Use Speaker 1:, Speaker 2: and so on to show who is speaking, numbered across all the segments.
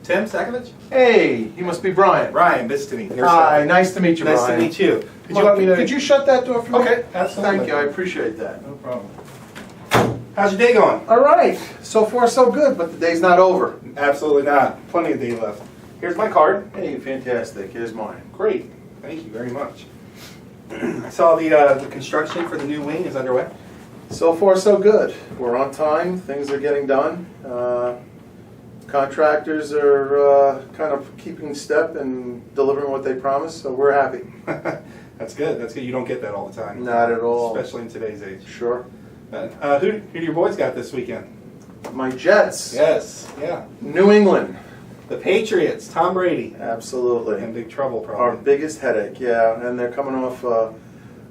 Speaker 1: Tim Sakovich?
Speaker 2: Hey, you must be Brian.
Speaker 1: Brian, nice to meet you.
Speaker 2: Hi, nice to meet you,
Speaker 1: Nice
Speaker 2: Brian.
Speaker 1: to meet you.
Speaker 2: Could you shut that door for me?
Speaker 1: Okay, absolutely.
Speaker 2: Thank you, I appreciate that.
Speaker 1: No problem. How's your day going?
Speaker 2: All right, so far so good, but the day's not over.
Speaker 1: Absolutely not. Plenty of day left. Here's my card.
Speaker 2: Hey, fantastic. Here's mine.
Speaker 1: Great. Thank you very much. I saw the construction for the new wing is underway.
Speaker 2: So far so good. We're on time. Things are getting done. Contractors are kind of keeping step and delivering what they promised, so we're happy.
Speaker 1: That's good. That's good. You don't get that all the time.
Speaker 2: Not at all.
Speaker 1: Especially in today's age.
Speaker 2: Sure.
Speaker 1: Who do your boys got this weekend?
Speaker 2: My Jets.
Speaker 1: Yes. Yeah.
Speaker 2: New England.
Speaker 1: The Patriots. Tom Brady.
Speaker 2: Absolutely.
Speaker 1: In big trouble, probably.
Speaker 2: Our biggest headache, yeah. And they're coming off a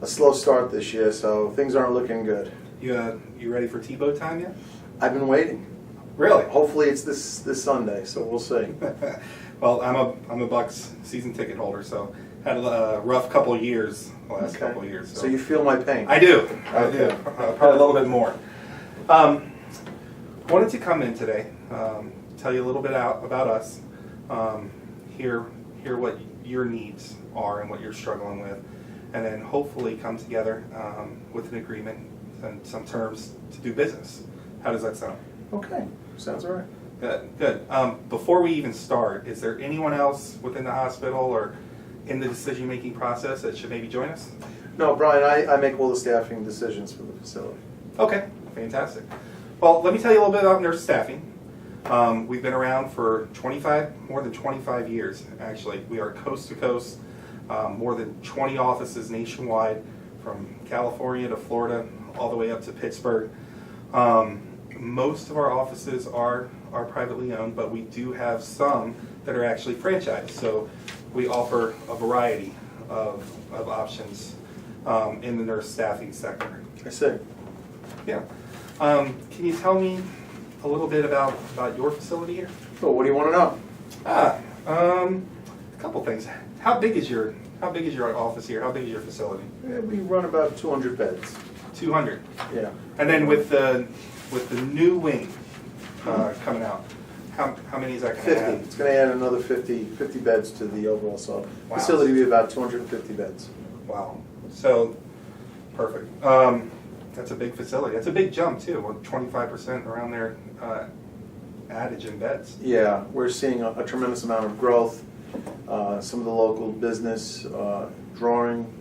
Speaker 2: slow start this year, so things aren't looking good.
Speaker 1: You ready for Tebow time yet?
Speaker 2: I've been waiting.
Speaker 1: Really?
Speaker 2: Hopefully it's this Sunday, so we'll see.
Speaker 1: Well, I'm a Bucks season ticket holder, so had a rough couple of years the last couple of years.
Speaker 2: So you feel my pain?
Speaker 1: I do.
Speaker 2: Okay.
Speaker 1: Probably a little bit more. Wanted to come in today, tell you a little bit about us, hear what your needs are and what you're struggling with, and then hopefully come together with an agreement and some terms to do business. How does that sound?
Speaker 2: Okay, sounds all right.
Speaker 1: Good. Before we even start, is there anyone else within the hospital or in the decision-making process that should maybe join us?
Speaker 2: No, Brian, I make all the staffing decisions for the facility.
Speaker 1: Okay, fantastic. Well, let me tell you a little bit about NurseStaffing. We've been around for more than 25 years, actually. We are coast to coast, more than 20 offices nationwide, from California to Florida, all the way up to Pittsburgh. Most of our offices are privately owned, but we do have some that are actually franchised. So we offer a variety of options in the nurse staffing sector.
Speaker 2: I see.
Speaker 1: Yeah. Can you tell me a little bit about your facility here?
Speaker 2: So what do you want to know?
Speaker 1: A couple things. How big is your office here? How big is your facility?
Speaker 2: We run about 200 beds.
Speaker 1: 200.
Speaker 2: Yeah.
Speaker 1: And then with the new wing coming out, how many is that going to
Speaker 2: 50.
Speaker 1: add?
Speaker 2: It's going to add another 50 beds to the overall
Speaker 1: Wow.
Speaker 2: facility. Will be about 250 beds.
Speaker 1: Wow. So perfect. That's a big facility. That's a big jump too. 25% around there adage in beds.
Speaker 2: Yeah, we're seeing a tremendous amount of growth. Some of the local business drawing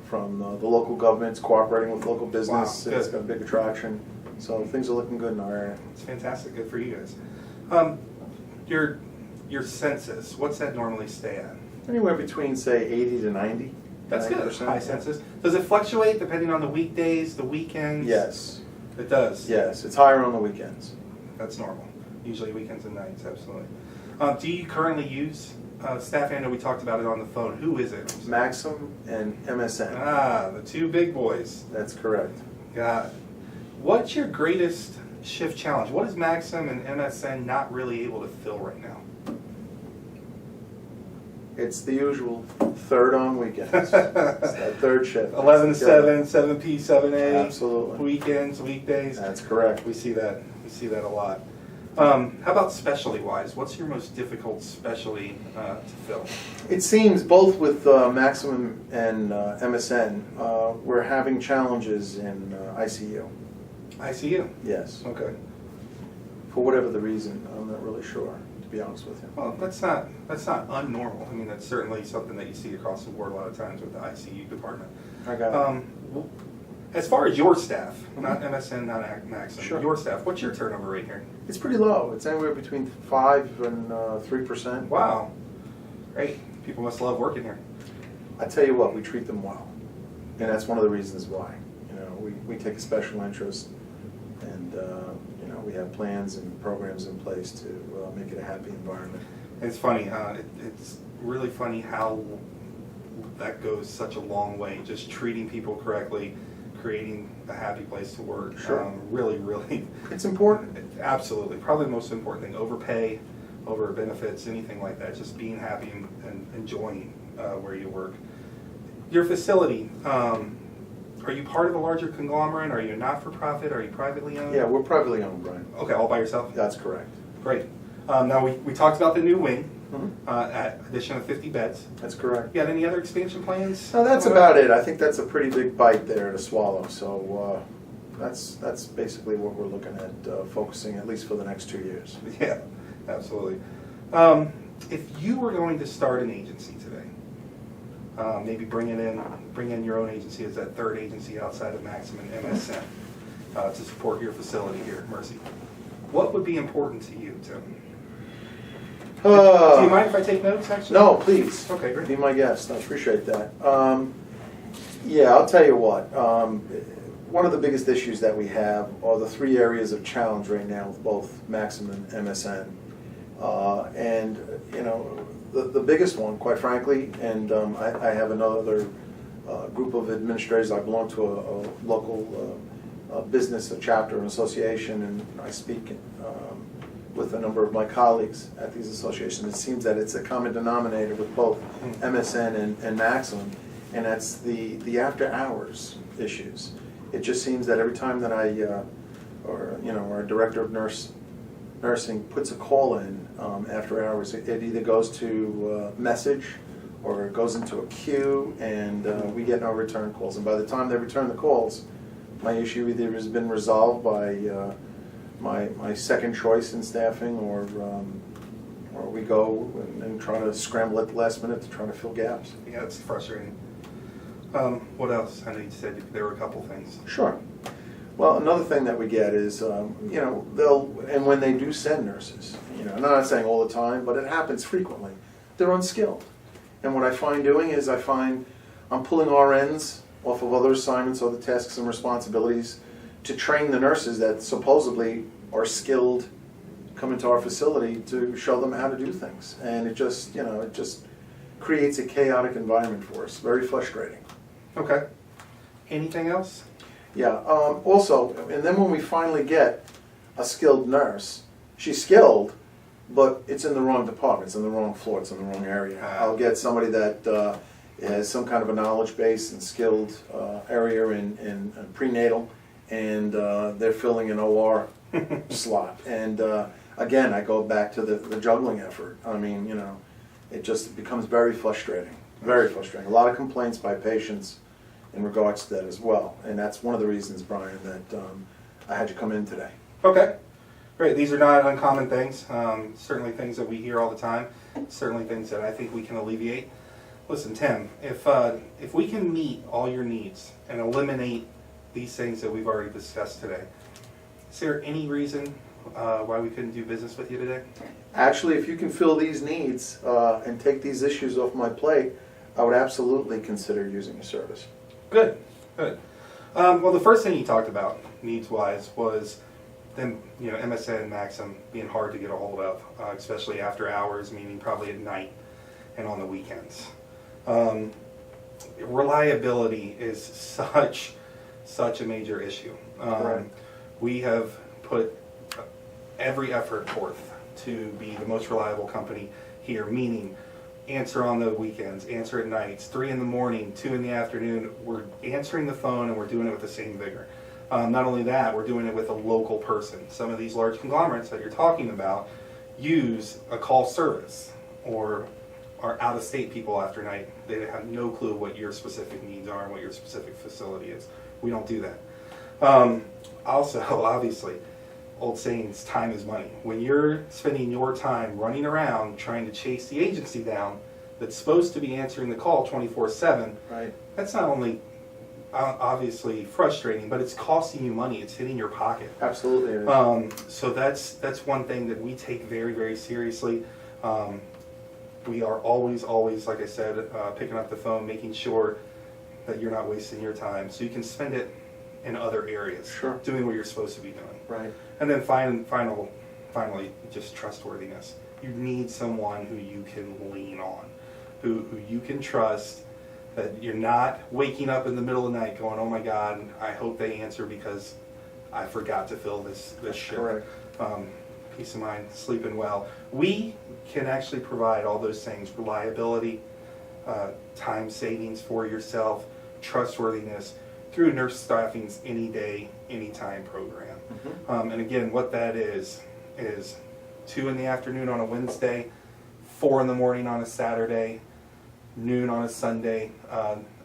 Speaker 2: from the local governments, cooperating with local business.
Speaker 1: Wow,
Speaker 2: it's got a big attraction. So things are looking good in our area.
Speaker 1: It's fantastic. Good for you guys. Your census, what's that normally stay at?
Speaker 2: Anywhere between, say, 80 to 90.
Speaker 1: That's good.
Speaker 2: 90%.
Speaker 1: High census. Does it fluctuate depending on the weekdays, the weekends?
Speaker 2: Yes.
Speaker 1: It does?
Speaker 2: Yes, it's higher on the weekends.
Speaker 1: That's normal. Usually weekends and nights, absolutely. Do you currently use staff? I know we talked about it on the phone. Who is it?
Speaker 2: Maxim and MSN.
Speaker 1: Ah, the two big boys.
Speaker 2: That's correct.
Speaker 1: Got it. What's your greatest shift challenge? What is Maxim and MSN not really able to fill right now?
Speaker 2: It's the usual third on weekends. It's that third shift.
Speaker 1: 11 to 7, 7P, 7A.
Speaker 2: Absolutely.
Speaker 1: Weekends, weekdays.
Speaker 2: That's correct.
Speaker 1: We see that. We see that a lot. How about specialty-wise? What's your most difficult specialty to fill?
Speaker 2: It seems both with Maximum and MSN, we're having challenges in ICU.
Speaker 1: ICU?
Speaker 2: Yes.
Speaker 1: Okay.
Speaker 2: For whatever the reason, I'm not really sure, to be honest with you.
Speaker 1: Well, that's not unnormal. I mean, that's certainly something that you see across the board a lot of times with the ICU department.
Speaker 2: I got it.
Speaker 1: As far as your staff, not MSN, not Maxim,
Speaker 2: Sure.
Speaker 1: your staff, what's your turnover rate here?
Speaker 2: It's pretty low. It's anywhere between 5 and 3%.
Speaker 1: Wow. Great. People must love working here.
Speaker 2: I tell you what, we treat them well. And that's one of the reasons why. You know, we take a special interest, and you know, we have plans and programs in place to make it a happy environment.
Speaker 1: It's funny. It's really funny how that goes such a long way. Just treating people correctly, creating a happy place to work.
Speaker 2: Sure.
Speaker 1: Really, really.
Speaker 2: It's important.
Speaker 1: Absolutely. Probably the most important thing. Overpay, over benefits, anything like that. Just being happy and enjoying where you work. Your facility, are you part of a larger conglomerate? Are you a not-for-profit? Are you privately owned?
Speaker 2: Yeah, we're privately owned, Brian.
Speaker 1: Okay, all by yourself?
Speaker 2: That's correct.
Speaker 1: Great. Now, we talked about the new wing,
Speaker 2: Mhm.
Speaker 1: addition of 50 beds.
Speaker 2: That's correct.
Speaker 1: You got any other expansion plans?
Speaker 2: So that's about it. I think that's a pretty big bite there to swallow. So that's basically what we're looking at focusing, at least for the next 2 years.
Speaker 1: Yeah, absolutely. If you were going to start an agency today, maybe bring in your own agency as that third agency outside of Maxim and MSN to support your facility here at Mercy, what would be important to you, Tim? Do you mind if I take notes, actually?
Speaker 2: No, please.
Speaker 1: Okay, great.
Speaker 2: Be my guest. I appreciate that. Yeah, I'll tell you what. One of the biggest issues that we have are the 3 areas of challenge right now with both Maxim and MSN. And, you know, the biggest one, quite frankly, and I have another group of administrators. I belong to a local business, a chapter, an association, and I speak with a number of my colleagues at these associations. It seems that it's a common denominator with both MSN and Maxim, and that's the after hours issues. It just seems that every time that our director of nursing puts a call in after hours, it either goes to message or it goes into a queue, and we get no return calls. And by the time they return the calls, my issue either has been resolved by my second choice in staffing, or we go and try to scramble at the last minute to try to fill gaps.
Speaker 1: Yeah, it's frustrating. What else? I know you said there were a couple things.
Speaker 2: Sure. Well, another thing that we get is, you know, and when they do send nurses, you know, I'm not saying all the time, but it happens frequently, they're unskilled. And what I find doing is I'm pulling RNs off of other assignments, other tasks and responsibilities to train the nurses that supposedly are skilled, come into our facility to show them how to do things. And it just creates a chaotic environment for us, very frustrating.
Speaker 1: Okay. Anything else?
Speaker 2: Yeah, also, and then when we finally get a skilled nurse, she's skilled, but it's in the wrong department, it's in the wrong floor, it's in the wrong area. I'll get somebody that has some kind of a knowledge base and skilled area in prenatal, and they're filling an OR slot. And again, I go back to the juggling effort. I mean, you know, it becomes very frustrating, very frustrating. A lot of complaints by patients in regards to that as well. And that's one of the reasons, Brian, that I had you come in today.
Speaker 1: Okay, great. These are not uncommon things. Certainly things that we hear all the time. Certainly things that I think we can alleviate. Listen, Tim, if we can meet all your needs and eliminate these things that we've already discussed today, is there any reason why we couldn't do business with you today?
Speaker 2: Actually, if you can fill these needs and take these issues off my plate, I would absolutely consider using your service.
Speaker 1: Good, good. Well, the first thing you talked about, needs-wise, was them, you know, MSN and Maxim being hard to get a hold of, especially after hours, meaning probably at night and on the weekends. Reliability is such a major issue.
Speaker 2: Right.
Speaker 1: We have put every effort forth to be the most reliable company here, meaning answer on the weekends, answer at nights, 3 in the morning, 2 in the afternoon. We're answering the phone and we're doing it with the same vigor. Not only that, we're doing it with a local person. Some of these large conglomerates that you're talking about use a call service or are out-of-state people after night. They have no clue what your specific needs are and what your specific facility is. We don't do that. Also, obviously, old sayings, time is money. When you're spending your time running around trying to chase the agency down that's supposed to be answering the call 24/7,
Speaker 2: Right.
Speaker 1: that's not only obviously frustrating, but it's costing you money. It's hitting your pocket.
Speaker 2: Absolutely. It is.
Speaker 1: So that's one thing that we take very, very seriously. We are always, like I said, picking up the phone, making sure that you're not wasting your time, so you can spend it in other areas,
Speaker 2: Sure.
Speaker 1: doing what you're supposed to be doing.
Speaker 2: Right.
Speaker 1: And then finally, just trustworthiness. You need someone who you can lean on, who you can trust, that you're not waking up in the middle of the night going, oh my God, I hope they answer because I forgot to fill this shift.
Speaker 2: Correct.
Speaker 1: Peace of mind, sleeping well. We can actually provide all those things: reliability, time savings for yourself, trustworthiness, through NurseStaffing's Any Day, Anytime program.
Speaker 2: Mm-hmm.
Speaker 1: And again, what that is 2 in the afternoon on a Wednesday, 4 in the morning on a Saturday, noon on a Sunday,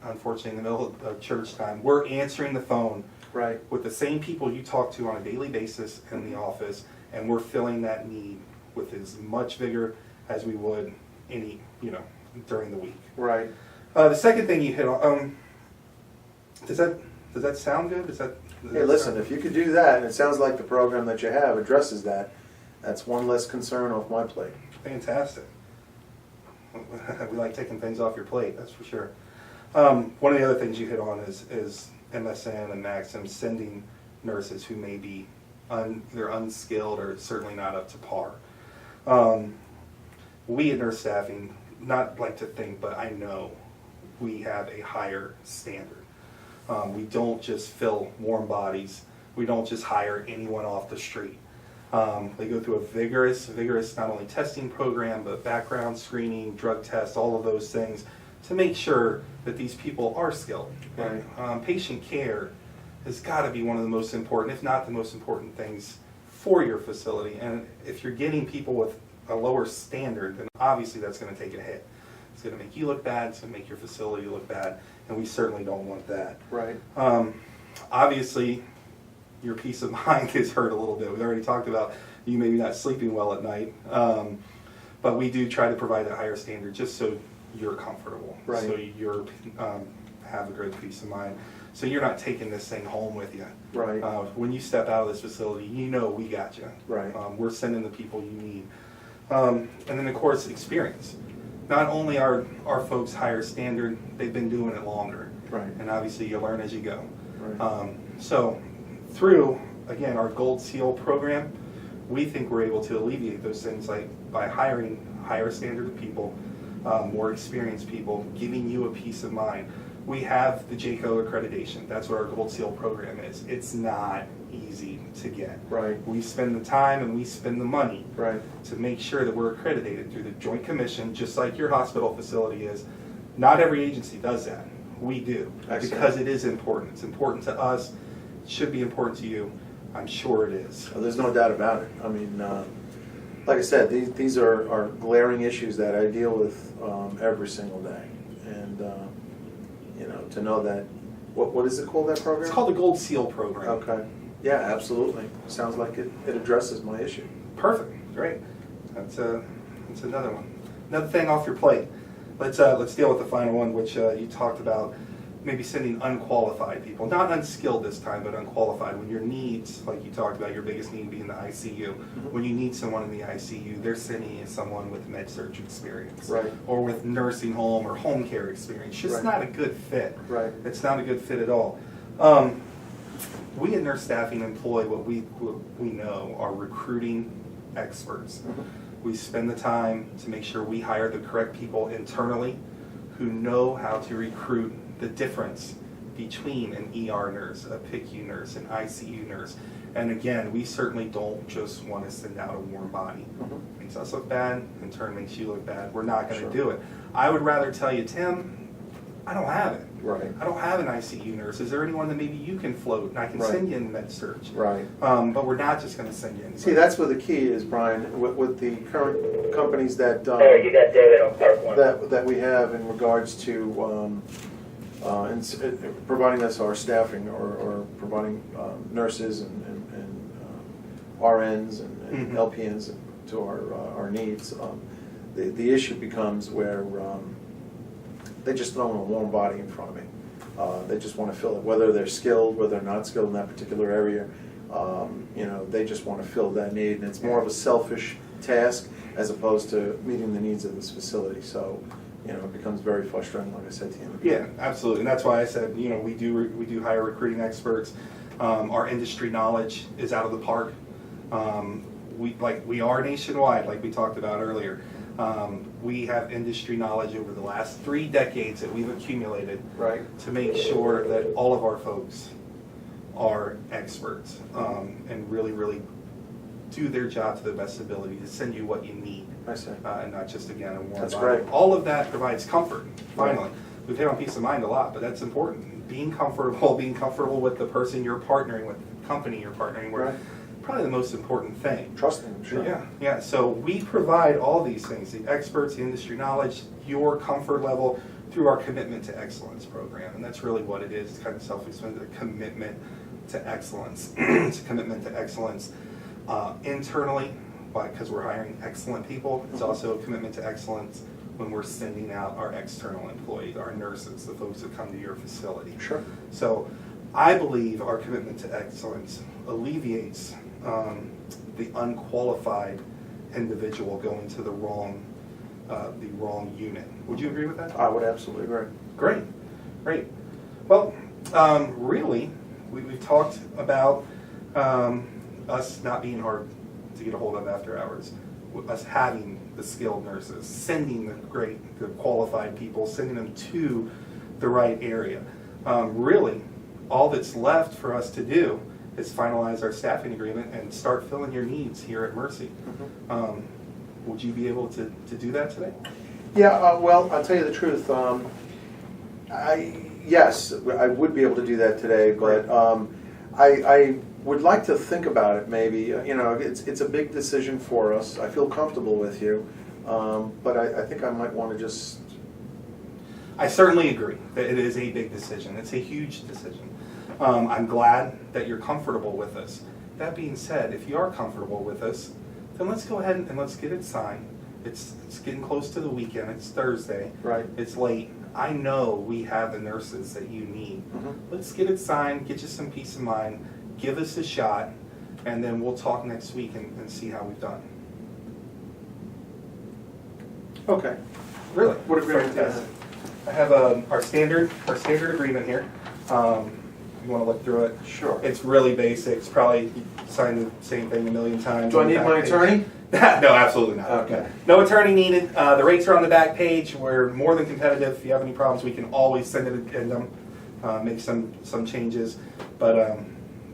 Speaker 1: unfortunately in the middle of church time. We're answering the phone
Speaker 2: Right.
Speaker 1: with the same people you talk to on a daily basis in the office, and we're filling that need with as much vigor as we would during the week.
Speaker 2: Right.
Speaker 1: The second thing you hit on, does that sound good?
Speaker 2: Hey, listen, if you could do that, and it sounds like the program that you have addresses that, that's one less concern off my plate.
Speaker 1: Fantastic. We like taking things off your plate, that's for sure. One of the other things you hit on is MSN and Maxim sending nurses who may be either unskilled or certainly not up to par. We at NurseStaffing, not like to think, but I know we have a higher standard. We don't just fill warm bodies. We don't just hire anyone off the street. They go through a vigorous not only testing program, but background screening, drug tests, all of those things to make sure that these people are skilled.
Speaker 2: Right.
Speaker 1: Patient care has got to be one of the most important, if not the most important things for your facility. And if you're getting people with a lower standard, then obviously that's going to take a hit. It's going to make you look bad, it's going to make your facility look bad, and we certainly don't want that.
Speaker 2: Right.
Speaker 1: Obviously, your peace of mind gets hurt a little bit. We already talked about you maybe not sleeping well at night, but we do try to provide a higher standard just so you're comfortable,
Speaker 2: right.
Speaker 1: so you're have a great peace of mind, so you're not taking this thing home with you.
Speaker 2: Right.
Speaker 1: When you step out of this facility, you know we got you.
Speaker 2: Right.
Speaker 1: We're sending the people you need, and then of course experience. Not only are our folks higher standard, they've been doing it longer.
Speaker 2: Right.
Speaker 1: And obviously you learn as you go.
Speaker 2: Right.
Speaker 1: So through, again, our Gold Seal program, we think we're able to alleviate those things like by hiring higher standard of people, more experienced people, giving you a peace of mind. We have the JCO accreditation. That's what our Gold Seal program is. It's not easy to get.
Speaker 2: Right.
Speaker 1: We spend the time and we spend the money
Speaker 2: Right.
Speaker 1: to make sure that we're accredited through the Joint Commission, just like your hospital facility is. Not every agency does that. We do.
Speaker 2: Excellent.
Speaker 1: Because it is important. It's important to us. It should be important to you. I'm sure it is.
Speaker 2: Well, there's no doubt about it. I mean, like I said, these are glaring issues that I deal with every single day. And, to know that, what is it called, that program?
Speaker 1: It's called the Gold Seal program.
Speaker 2: Okay. Yeah, absolutely. Sounds like it addresses my issue.
Speaker 1: Perfect. Great. That's another one. Another thing off your plate. Let's deal with the final one, which you talked about, maybe sending unqualified people. Not unskilled this time, but unqualified. When your needs, like you talked about, your biggest need being the ICU.
Speaker 2: Mm-hmm.
Speaker 1: When you need someone in the ICU, they're sending you someone with med-surg experience.
Speaker 2: Right.
Speaker 1: Or with nursing home or home care experience. It's just
Speaker 2: Right.
Speaker 1: not a good fit.
Speaker 2: Right.
Speaker 1: It's not a good fit at all. We at NurseStaffing employ what we know are recruiting experts.
Speaker 2: Mm-hmm.
Speaker 1: We spend the time to make sure we hire the correct people internally who know how to recruit the difference between an ER nurse, a PICU nurse, an ICU nurse. And again, we certainly don't just want to send out a warm body.
Speaker 2: Mhm.
Speaker 1: Makes us look bad, in turn makes you look bad. We're not going to
Speaker 2: Sure.
Speaker 1: do it. I would rather tell you, Tim, I don't have it.
Speaker 2: Right.
Speaker 1: I don't have an ICU nurse. Is there anyone that maybe you can float and I can
Speaker 2: Right.
Speaker 1: send you in med-surg?
Speaker 2: Right.
Speaker 1: But we're not just going to send you in.
Speaker 2: See, that's where the key is, Brian, with the current companies that
Speaker 3: Hey, you got David on part one.
Speaker 2: that we have in regards to providing us our staffing or providing nurses and RNs and
Speaker 1: Mhm.
Speaker 2: LPNs to our needs. The issue becomes where they just throw in a warm body in front of me. They just want to fill it, whether they're skilled, whether they're not skilled in that particular area. They just want to fill that need, and it's more of a selfish task as opposed to meeting the needs of this facility. So, it becomes very frustrating, like I said to you.
Speaker 1: Yeah, absolutely, and that's why I said, we do hire recruiting experts. Our industry knowledge is out of the park. We are nationwide, like we talked about earlier. We have industry knowledge over the last 3 decades that we've accumulated
Speaker 2: Right.
Speaker 1: to make sure that all of our folks are experts and really, really do their job to the best ability to send you what you need.
Speaker 2: I see.
Speaker 1: And not just, again, a warm
Speaker 2: That's
Speaker 1: body.
Speaker 2: great.
Speaker 1: All of that provides comfort, finally.
Speaker 2: Right.
Speaker 1: We've hit on peace of mind a lot, but that's important. Being comfortable with the person you're partnering with, the company you're partnering with.
Speaker 2: Right.
Speaker 1: probably the most important thing.
Speaker 2: Trusting them, sure.
Speaker 1: Yeah. So we provide all these things, the experts, the industry knowledge, your comfort level through our Commitment to Excellence program. And that's really what it is. It's kind of self-explanatory, commitment to excellence. It's a commitment to excellence internally, because we're hiring excellent people. It's also a commitment to excellence when we're sending out our external employees, our nurses, the folks that come to your facility.
Speaker 2: Sure.
Speaker 1: So I believe our commitment to excellence alleviates the unqualified individual going to the wrong unit. Would you agree with that?
Speaker 2: I would absolutely agree.
Speaker 1: Great. Well, really, we've talked about us not being hard to get a hold of after hours, us having the skilled nurses, sending the qualified people, sending them to the right area. Really, all that's left for us to do is finalize our staffing agreement and start filling your needs here at Mercy. Would you be able to do that today?
Speaker 2: Yeah, well, I'll tell you the truth. Yes, I would be able to do that today, but I would like to think about it maybe. It's a big decision for us. I feel comfortable with you, but I think I might want to just...
Speaker 1: I certainly agree that it is a big decision. It's a huge decision. I'm glad that you're comfortable with us. That being said, if you are comfortable with us, then let's go ahead and let's get it signed. It's getting close to the weekend. It's Thursday.
Speaker 2: Right.
Speaker 1: It's late. I know we have the nurses that you need. Let's get it signed, get you some peace of mind, give us a shot, and then we'll talk next week and see how we've done.
Speaker 2: Okay.
Speaker 1: Really?
Speaker 2: What agreement do you have?
Speaker 1: Fantastic. I have our standard agreement here. You want to look through it?
Speaker 2: Sure.
Speaker 1: It's really basic. It's probably signed the same thing a million times.
Speaker 2: Do I need my attorney?
Speaker 1: No, absolutely not.
Speaker 2: Okay.
Speaker 1: No attorney needed. The rates are on the back page. We're more than competitive. If you have any problems, we can always send an addendum, make some changes. But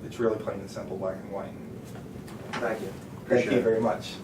Speaker 1: it's really plain and simple, black and white.
Speaker 2: Thank you.
Speaker 1: Thank
Speaker 2: Appreciate
Speaker 1: you
Speaker 2: it.
Speaker 1: very much.